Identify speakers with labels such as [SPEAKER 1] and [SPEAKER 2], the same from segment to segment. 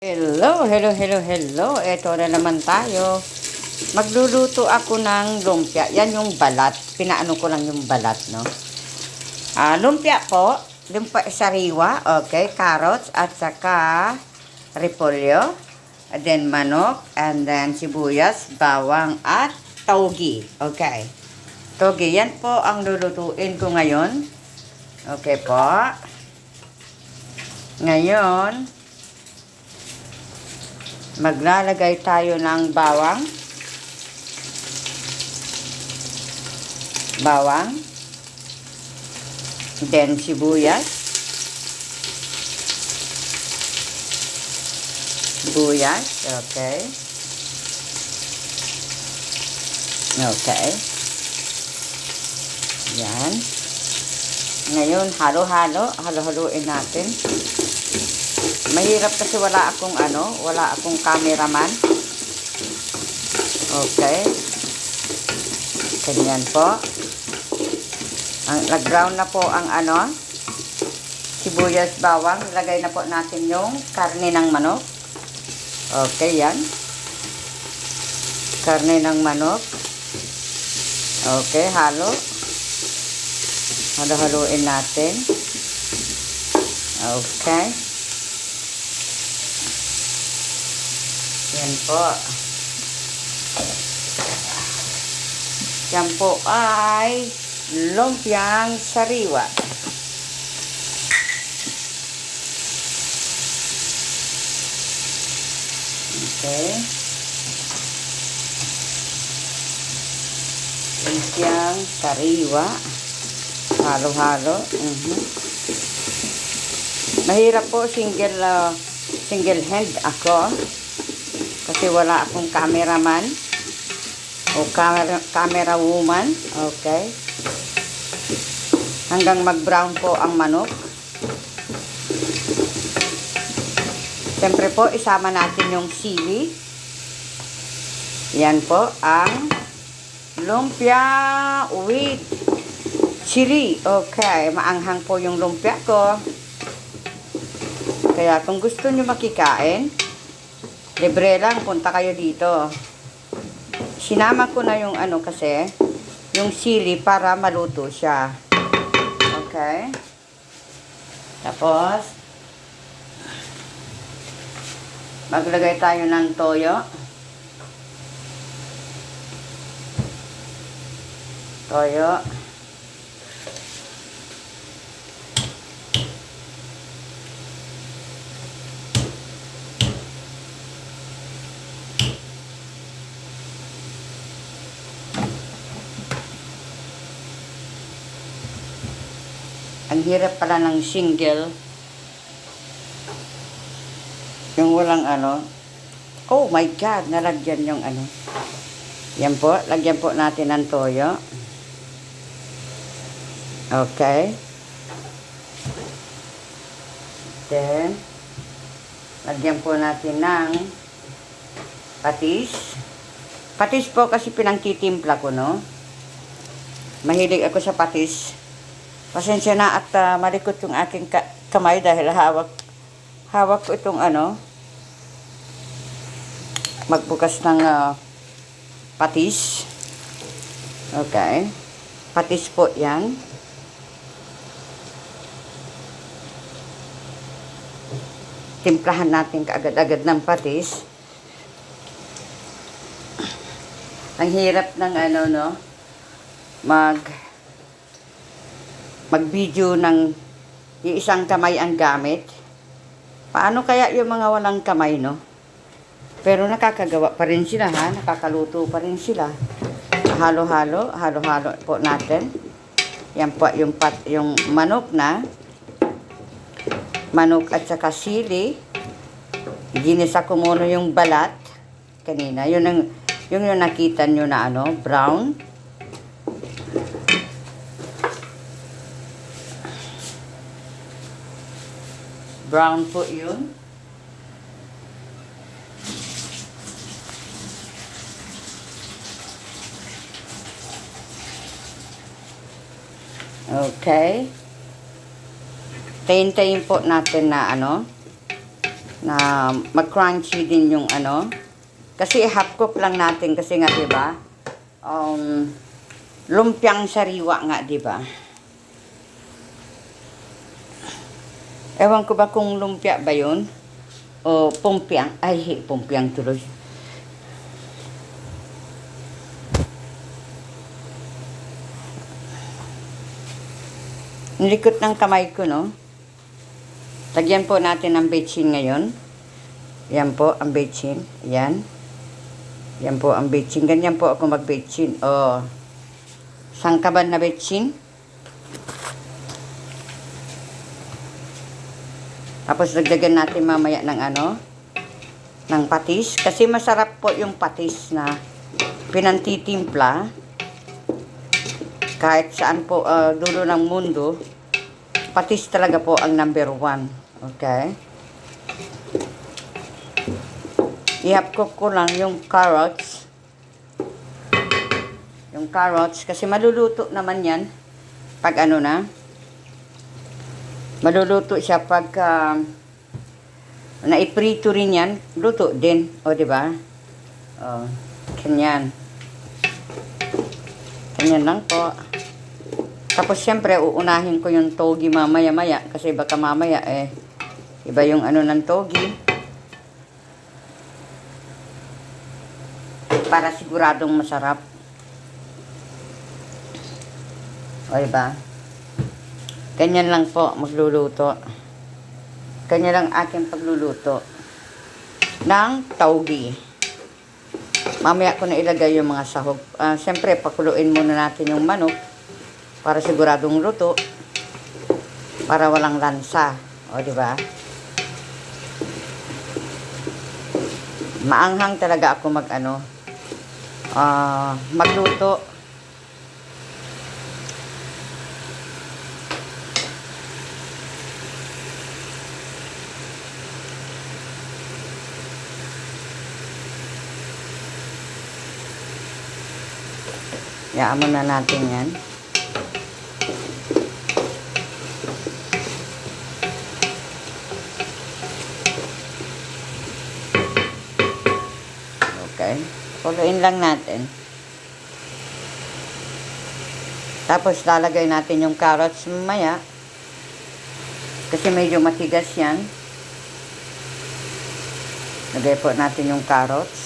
[SPEAKER 1] Hello, hello, hello, hello. Ito na naman tayo. Magluluto ako ng lumpia. Yan yung balat. Pinaano ko lang yung balat, no? Lumpia po. Lumpia sariwa. Okay, carrots at saka repolyo. And then manok. And then sibuyas, bawang at taugi. Okay. Togi. Yan po ang lulutuin ko ngayon. Okay po. Ngayon, maglalagay tayo ng bawang. Then sibuyas. Okay. Okay. Yan. Ngayon, halo-haluin natin. Mahirap kasi wala akong cameraman. Okay. Ganyan po. Nag-brown na po ang sibuyas, bawang. Lagay na po natin yung karne ng manok. Okay, yan. Karne ng manok. Okay, halo-haluin natin. Okay. Yan po. Yan po ay lumpiang sariwa. Okay. Lumpiang sariwa. Halo-halo. Mahirap po single hand ako. Kasi wala akong cameraman o camera woman. Okay. Hanggang mag-brown po ang manok. Siyempre po, isama natin yung sili. Yan po ang lumpia with chili. Okay. Maanghang po yung lumpia ko. Kaya kung gusto nyo makikain, libre lang, punta kayo dito. Sinama ko na yung kasi, yung sili para maluto siya. Okay. Tapos, maglagay tayo ng toyo. Ang hirap pala ng single. Yung walang Oh my God, nalagyan yung Yan po, lagyan po natin ng toyo. Okay. Then, lagyan po natin ng patis. Patis po kasi pinangtitimpla ko, no? Mahilig ako sa patis. Pasensya na at malikot yung aking kamay dahil hawak ko itong magbukas ng patis. Okay. Patis po yan. Timplahan natin kaagad-agad ng patis. Ang hirap ng mag-video ng isang kamay ang gamit. Paano kaya yung mga walang kamay, no? Pero nakakagawa pa rin sila, ha? Nakakaluto pa rin sila. Halo-halo po natin. Yan po yung manok at saka sili. Ginisa ko muna yung balat kanina. Yung nakita nyo na brown. Brown po yun. Okay. Tayin-tayin po natin na na mag-crunchy din yung ano. Kasi half cook lang natin kasi nga 'di ba? Lumpiang sariwa nga 'di ba? Ewan ko ba kung lumpia ba 'yun o pumpiang. Ay, pumpiang tuloy. Nilikot ng kamay ko, no? Lagyan po natin ng bechin ngayon. Yan po ang bechin. Yan. Yan po ang bechin. Ganyan po ako mag-bechin. O, sangkaban na bechin. Tapos dagdagan natin mamaya ng ano, ng patis. Kasi masarap po yung patis na pinantitimpla. Kahit saan po, dulo ng mundo, patis talaga po ang number 1. Okay? I-half-cook ko lang yung carrots. Yung carrots, kasi maluluto naman yan pag ano na. Maluluto siya pag naiprito rin yan, luto din. O, diba? O, ganyan. Ganyan lang po. Tapos, syempre, uunahin ko yung togi mamaya-maya. Kasi baka mamaya, iba yung ano ng togi. Para siguradong masarap. O, diba? Ganyan lang po, magluluto. Ganyan lang aking pagluluto. Ng togi. Mamaya ko na ilagay yung mga sahog. Syempre, pakuluin muna natin yung manok. Para siguradong luto. Para walang lansa. O, diba? Maanghang talaga ako magluto. Yaan muna natin yan. Okay. Kuluin lang natin. Tapos lalagay natin yung carrots mamaya. Kasi medyo matigas yan. Lagay po natin yung carrots.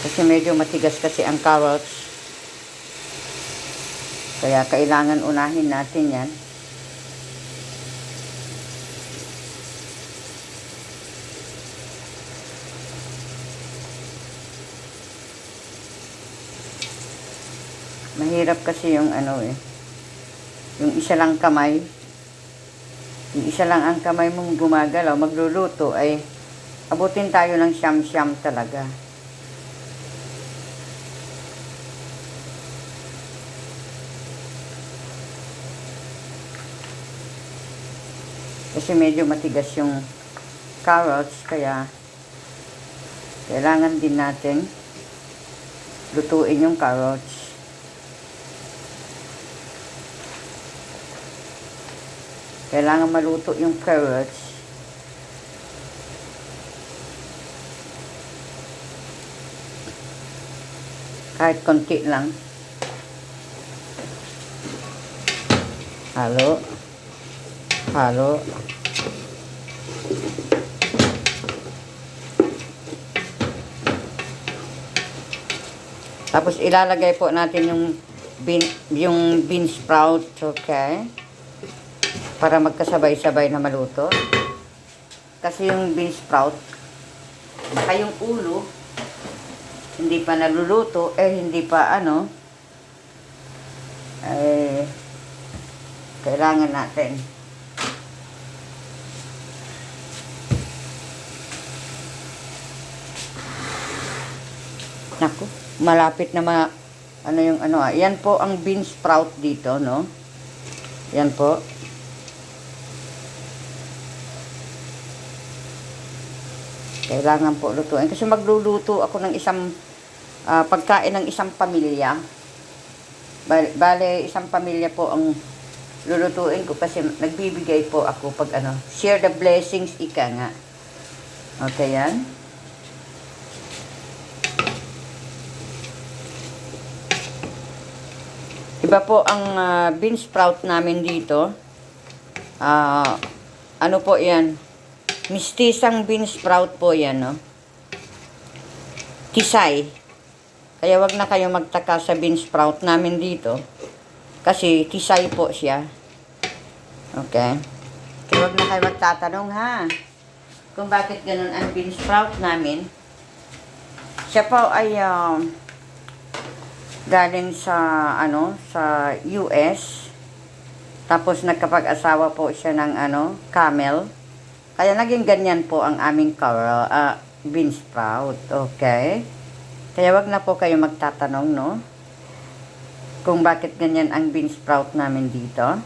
[SPEAKER 1] Kasi medyo matigas kasi ang carrots. Kaya kailangan unahin natin yan. Mahirap kasi yung yung isa lang kamay. Yung isa lang ang kamay mong gumagalaw, magluluto ay abutin tayo ng siyam-siyam talaga. Kasi medyo matigas yung carrots, kaya kailangan din natin lutuin yung carrots. Kailangan maluto yung carrots. Kahit konti lang. Halo. Halo. Tapos ilalagay po natin yung bean sprout, okay? Para magkasabay-sabay na maluto. Kasi yung bean sprout, saka yung ulo, hindi pa naluluto, hindi pa kailangan natin. Naku, malapit na yan po ang bean sprout dito, no? Yan po. Kailangan po lutuin. Kasi magluluto ako ng pagkain ng isang pamilya. Bale, isang pamilya po ang lulutuin ko kasi nagbibigay po ako pag ano, share the blessings, ika nga. Okay, yan. Iba po ang bean sprout namin dito. Ano po yan? Mistisang bean sprout po yan, no? Tisay. Kaya wag na kayo magtaka sa bean sprout namin dito. Kasi tisay po siya. Okay. Kaya wag na kayo magtatanong, ha? Kung bakit ganun ang bean sprout namin. Siya po ay galing sa ano, sa US. Tapos nagkapag-asawa po siya ng ano, camel. Kaya naging ganyan po ang aming bean sprout. Okay? Kaya wag na po kayo magtatanong, no? Kung bakit ganyan ang bean sprout namin dito.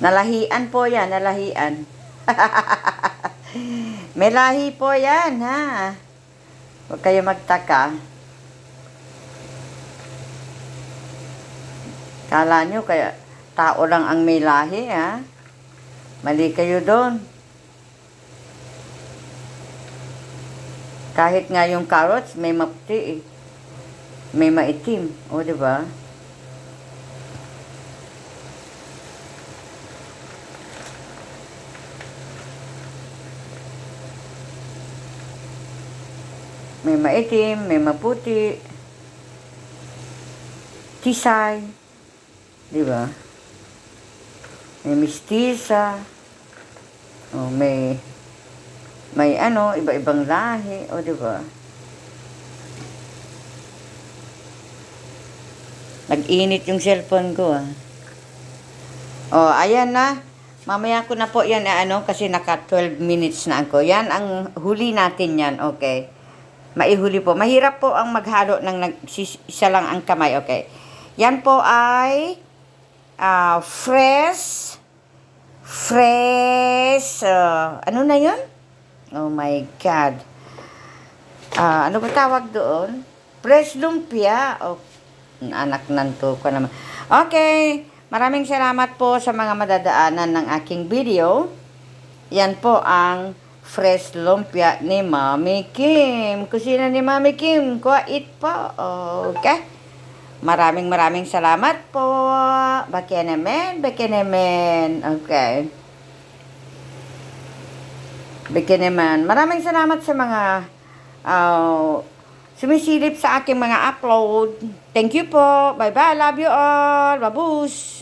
[SPEAKER 1] Nalahian po yan, nalahian. May lahi po yan, ha? Huwag kayo magtaka. Kala nyo, kaya tao lang ang may lahi, ha? Mali kayo doon. Kahit nga yung carrots, may maputi, eh. May maitim. O, diba? May maitim, may maputi. Tisay. Diba? May mistisa. O, may ano, iba-ibang lahi. O, diba? Nag-init yung cellphone ko, ah. O, ayan na. Mamaya ko na po yan, ano, kasi naka 12 minutes na ako. Yan ang huli natin yan, okay. Maihuli po. Mahirap po ang maghalo ng isa lang ang kamay, okay. Yan po ay fresh, ano na yun? Oh my God. Ano ba tawag doon? Fresh lumpia. Oh, anak nanto ko naman. Okay. Maraming salamat po sa mga madadaanan ng aking video. Yan po ang fresh lumpia ni Mami Kim. Kusina ni Mami Kim. Kuwait po. Okay. Maraming salamat po. Bakenemen. Okay. Bakenemen. Maraming salamat sa mga sumisilip sa aking mga upload. Thank you po. Bye-bye. Love you all. Babus.